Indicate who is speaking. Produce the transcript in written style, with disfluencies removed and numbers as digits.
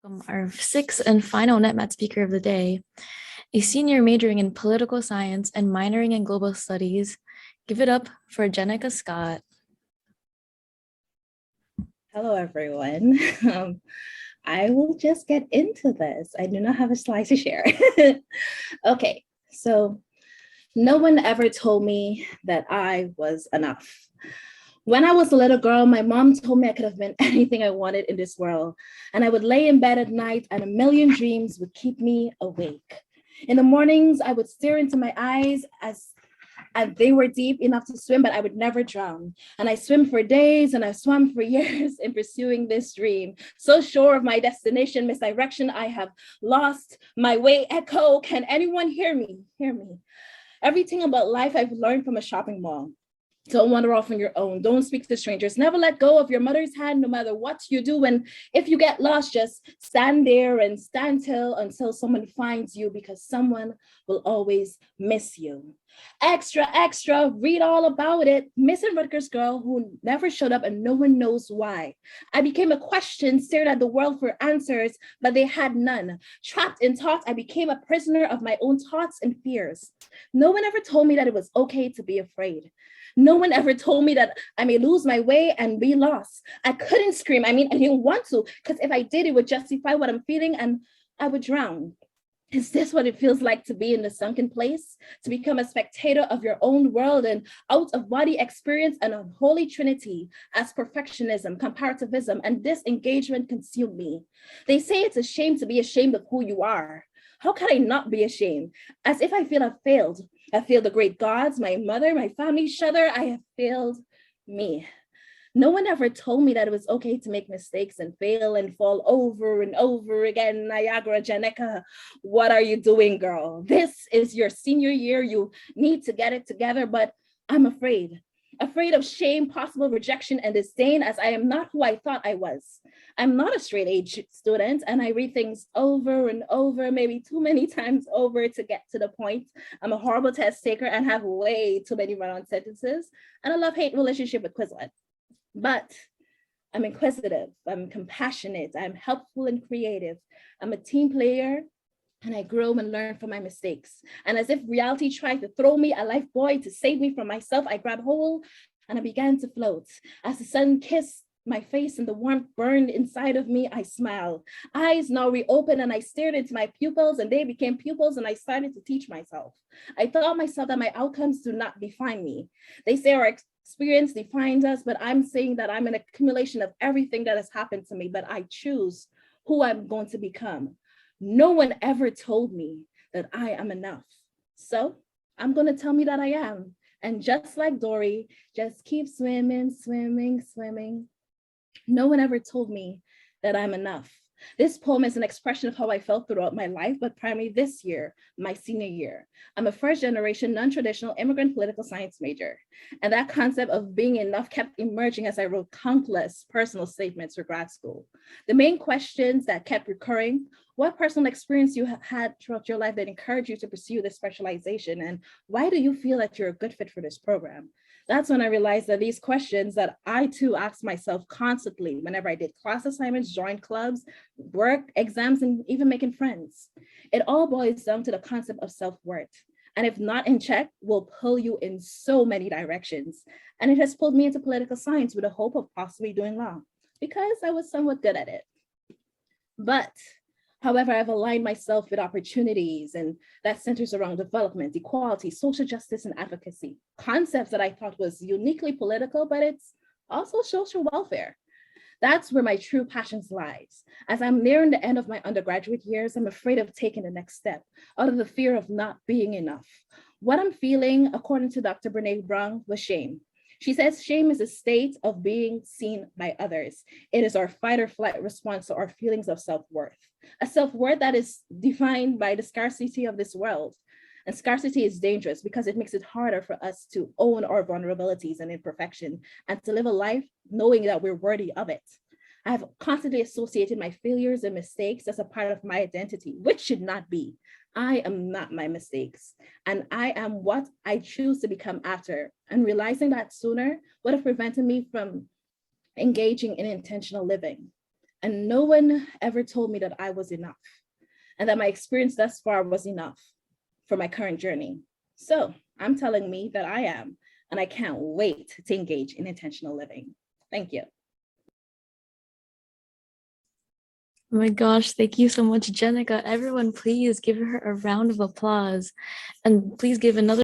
Speaker 1: Our sixth and final Netmat Speaker of the day, a senior majoring in political science and minoring in global studies. Give it up for Jenica Scott.
Speaker 2: Hello, everyone. I will just get into this. I do not have a slide to share. Okay, so no one ever told me that I was enough. When I was a little girl, my mom told me I could have been anything I wanted in this world. And I would lay in bed at night and a million dreams would keep me awake. In the mornings, I would stare into my eyes as they were deep enough to swim, but I would never drown. And I swim for days and I swam for years in pursuing this dream. So sure of my destination, misdirection, I have lost my way. Echo, can anyone hear me? Hear me. Everything about life I've learned from a shopping mall. Don't wander off on your own. Don't speak to strangers. Never let go of your mother's hand, no matter what you do. And if you get lost, just stand there and stand till until someone finds you, because someone will always miss you. Extra, extra, read all about it. Missing Rutgers girl who never showed up and no one knows why. I became a question, stared at the world for answers, but they had none. Trapped in thoughts, I became a prisoner of my own thoughts and fears. No one ever told me that it was okay to be afraid. No one ever told me that I may lose my way and be lost. I couldn't scream. I didn't want to, because if I did, it would justify what I'm feeling and I would drown. Is this what it feels like to be in the sunken place? To become a spectator of your own world and out of body experience, an unholy trinity as perfectionism, comparativism, and disengagement consume me. They say it's a shame to be ashamed of who you are. How can I not be ashamed? As if I feel I've failed. I failed the great gods, my mother, my family, each other. I have failed me. No one ever told me that it was okay to make mistakes and fail and fall over and over again. Niagara, Jenica, what are you doing, girl? This is your senior year. You need to get it together, but I'm afraid of shame, possible rejection, and disdain, as I am not who I thought I was. I'm not a straight age student, and I read things over and over, maybe too many times over to get to the point. I'm a horrible test taker and have way too many run-on sentences, and a love-hate relationship with Quizlet. But I'm inquisitive, I'm compassionate, I'm helpful and creative. I'm a team player, and I grow and learn from my mistakes. And as if reality tried to throw me a life buoy to save me from myself, I grabbed hold and I began to float. As the sun kissed my face and the warmth burned inside of me, I smiled. Eyes now reopened and I stared into my pupils and they became pupils and I started to teach myself. I thought myself that my outcomes do not define me. They say our experience defines us, but I'm saying that I'm an accumulation of everything that has happened to me, but I choose who I'm going to become. No one ever told me that I am enough. So I'm going to tell me that I am. And just like Dory, just keep swimming, swimming, swimming. No one ever told me that I'm enough. This poem is an expression of how I felt throughout my life, but primarily this year, my senior year. I'm a first generation, non-traditional immigrant political science major. And that concept of being enough kept emerging as I wrote countless personal statements for grad school. The main questions that kept recurring: what personal experience you have had throughout your life that encouraged you to pursue this specialization? And why do you feel that you're a good fit for this program? That's when I realized that these questions that I too asked myself constantly whenever I did class assignments, joined clubs, work, exams, and even making friends. It all boils down to the concept of self-worth. And if not in check, will pull you in so many directions. And it has pulled me into political science with the hope of possibly doing law, because I was somewhat good at it. But however, I've aligned myself with opportunities and that centers around development, equality, social justice, and advocacy. Concepts that I thought was uniquely political, but it's also social welfare. That's where my true passions lies. As I'm nearing the end of my undergraduate years, I'm afraid of taking the next step out of the fear of not being enough. What I'm feeling, according to Dr. Brene Brown, was shame. She says shame is a state of being seen by others. It is our fight or flight response to our feelings of self-worth. A self-worth that is defined by the scarcity of this world. And scarcity is dangerous because it makes it harder for us to own our vulnerabilities and imperfection and to live a life knowing that we're worthy of it. I have constantly associated my failures and mistakes as a part of my identity, which should not be. I am not my mistakes, and I am what I choose to become after. And realizing that sooner would have prevented me from engaging in intentional living. And no one ever told me that I was enough and that my experience thus far was enough for my current journey. So I'm telling me that I am, and I can't wait to engage in intentional living. Thank you.
Speaker 1: Oh my gosh, thank you so much, Jenica. Everyone, please give her a round of applause. And please give another